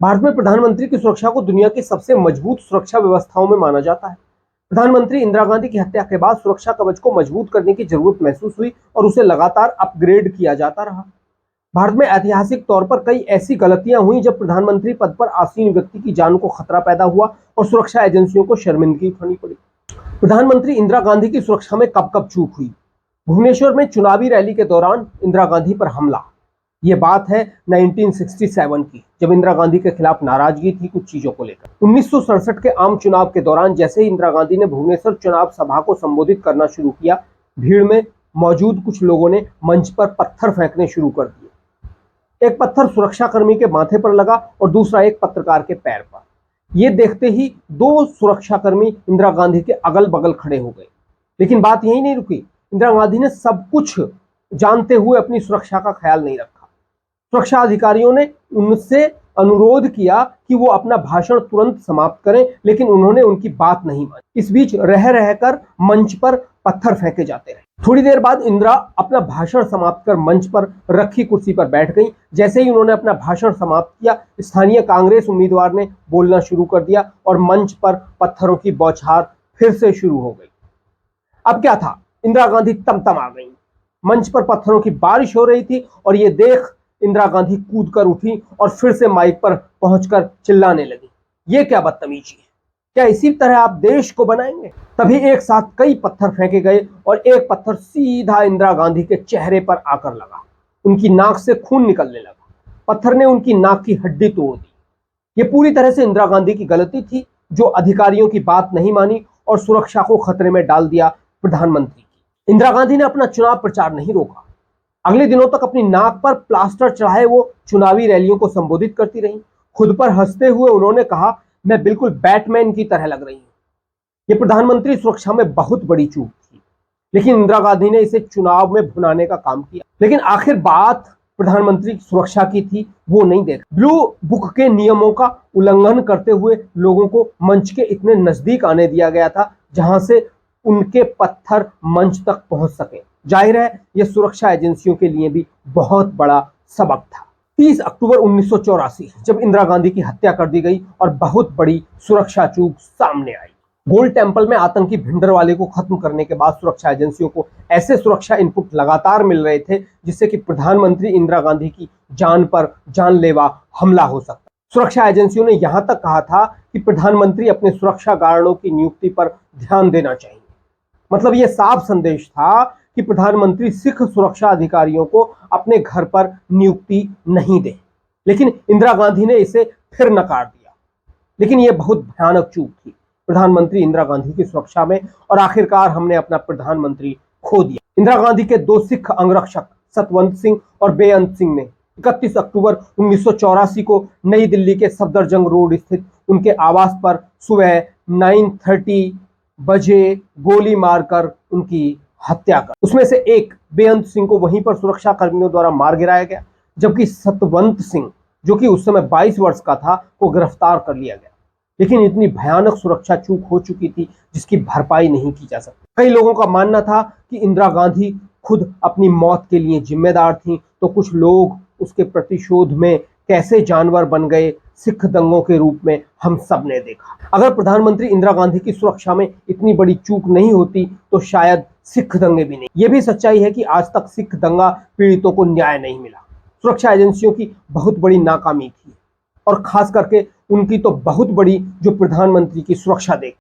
भारत में प्रधानमंत्री की सुरक्षा को दुनिया की सबसे मजबूत सुरक्षा व्यवस्थाओं में माना जाता है। प्रधानमंत्री इंदिरा गांधी की हत्या के बाद सुरक्षा कवच को मजबूत करने की जरूरत महसूस हुई और उसे लगातार अपग्रेड किया जाता रहा। भारत में ऐतिहासिक तौर पर कई ऐसी गलतियां हुई जब प्रधानमंत्री पद पर आसीन व्यक्ति की जान को खतरा पैदा हुआ और सुरक्षा एजेंसियों को शर्मिंदगी उठानी पड़ी। प्रधानमंत्री इंदिरा गांधी की सुरक्षा में कब कब चूक हुई। भुवनेश्वर में चुनावी रैली के दौरान इंदिरा गांधी पर हमला। ये बात है 1967 की, जब इंदिरा गांधी के खिलाफ नाराजगी थी कुछ चीजों को लेकर। 1967 के आम चुनाव के दौरान जैसे ही इंदिरा गांधी ने भुवनेश्वर चुनाव सभा को संबोधित करना शुरू किया, भीड़ में मौजूद कुछ लोगों ने मंच पर पत्थर फेंकने शुरू कर दिए। एक पत्थर सुरक्षाकर्मी के माथे पर लगा और दूसरा एक पत्रकार के पैर पर। यह देखते ही दो सुरक्षाकर्मी इंदिरा गांधी के अगल बगल खड़े हो गए। लेकिन बात यही नहीं रुकी। इंदिरा गांधी ने सब कुछ जानते हुए अपनी सुरक्षा का ख्याल नहीं रखा। सुरक्षा अधिकारियों ने उनसे अनुरोध किया कि वो अपना भाषण तुरंत समाप्त करें, लेकिन उन्होंने उनकी बात नहीं मानी। इस बीच रह रहकर मंच पर पत्थर फेंके जाते रहे। थोड़ी देर बाद इंदिरा अपना भाषण समाप्त कर मंच पर रखी कुर्सी पर बैठ गई। जैसे ही उन्होंने अपना भाषण समाप्त किया, स्थानीय कांग्रेस उम्मीदवार ने बोलना शुरू कर दिया और मंच पर पत्थरों की बौछार फिर से शुरू हो गई। अब क्या था, इंदिरा गांधी तमतमा गई। मंच पर पत्थरों की बारिश हो रही थी और ये देख इंदिरा गांधी कूदकर उठी और फिर से माइक पर पहुंचकर चिल्लाने लगी, ये क्या बदतमीजी है, क्या इसी तरह आप देश को बनाएंगे। तभी एक साथ कई पत्थर फेंके गए और एक पत्थर सीधा इंदिरा गांधी के चेहरे पर आकर लगा। उनकी नाक से खून निकलने लगा। पत्थर ने उनकी नाक की हड्डी तोड़ दी। ये पूरी तरह से इंदिरा गांधी की गलती थी, जो अधिकारियों की बात नहीं मानी और सुरक्षा को खतरे में डाल दिया प्रधानमंत्री की। इंदिरा गांधी ने अपना चुनाव प्रचार नहीं रोका। अगले दिनों तक अपनी नाक पर प्लास्टर चढ़ाए वो चुनावी रैलियों को संबोधित करती रहीं। खुद पर हंसते हुए उन्होंने कहा, मैं बिल्कुल बैटमैन की तरह लग रही हूं। ये प्रधानमंत्री सुरक्षा में बहुत बड़ी चूक थी, लेकिन इंदिरा गांधी ने इसे चुनाव में भुनाने का काम किया। लेकिन आखिर बात प्रधानमंत्री सुरक्षा की थी, वो नहीं देखा। ब्लू बुक के नियमों का उल्लंघन करते हुए लोगों को मंच के इतने नजदीक आने दिया गया था जहां से उनके पत्थर मंच तक पहुंच सके। जाहिर है यह सुरक्षा एजेंसियों के लिए भी बहुत बड़ा सबक था। 30 अक्टूबर 1984 जब इंदिरा गांधी की हत्या कर दी गई और बहुत बड़ी सुरक्षा चूक सामने आई। गोल्ड टेम्पल में आतंकी भिंडरवाले को खत्म करने के बाद सुरक्षा एजेंसियों को ऐसे सुरक्षा इनपुट लगातार मिल रहे थे जिससे कि प्रधानमंत्री इंदिरा गांधी की जान पर जानलेवा हमला हो सकता। सुरक्षा एजेंसियों ने यहां तक कहा था कि प्रधानमंत्री अपने सुरक्षा गार्डों की नियुक्ति पर ध्यान देना चाहिए। मतलब यह साफ संदेश था कि प्रधानमंत्री सिख सुरक्षा अधिकारियों को अपने घर पर नियुक्ति नहीं दे। लेकिन इंदिरा गांधी ने इसे फिर नकार दिया। लेकिन यह बहुत भयानक चूक थी प्रधानमंत्री इंदिरा गांधी की सुरक्षा में, और आखिरकार हमने अपना प्रधानमंत्री खो दिया। इंदिरा गांधी के दो सिख अंगरक्षक सतवंत सिंह और बेअंत सिंह ने 31 अक्टूबर 1984 को नई दिल्ली के सफदरजंग रोड स्थित उनके आवास पर सुबह 9:30 बजे गोली मारकर उनकी हत्या कर। उसमें से एक बेअंत सिंह को वहीं पर सुरक्षा कर्मियों द्वारा मार गिराया गया, जबकि सतवंत सिंह, जो कि उस समय 22 वर्ष का था, को गिरफ्तार कर लिया गया। लेकिन इतनी भयानक सुरक्षा चूक हो चुकी थी जिसकी भरपाई नहीं की जा सकती। कई लोगों का मानना था कि इंदिरा गांधी खुद अपनी मौत के लिए जिम्मेदार थी, तो कुछ लोग उसके प्रतिशोध में कैसे जानवर बन गए, सिख दंगों के रूप में हम सब ने देखा। अगर प्रधानमंत्री इंदिरा गांधी की सुरक्षा में इतनी बड़ी चूक नहीं होती तो शायद सिख दंगे भी नहीं। यह भी सच्चाई है कि आज तक सिख दंगा पीड़ितों को न्याय नहीं मिला। सुरक्षा एजेंसियों की बहुत बड़ी नाकामी थी, और खास करके उनकी तो बहुत बड़ी, जो प्रधानमंत्री की सुरक्षा देख।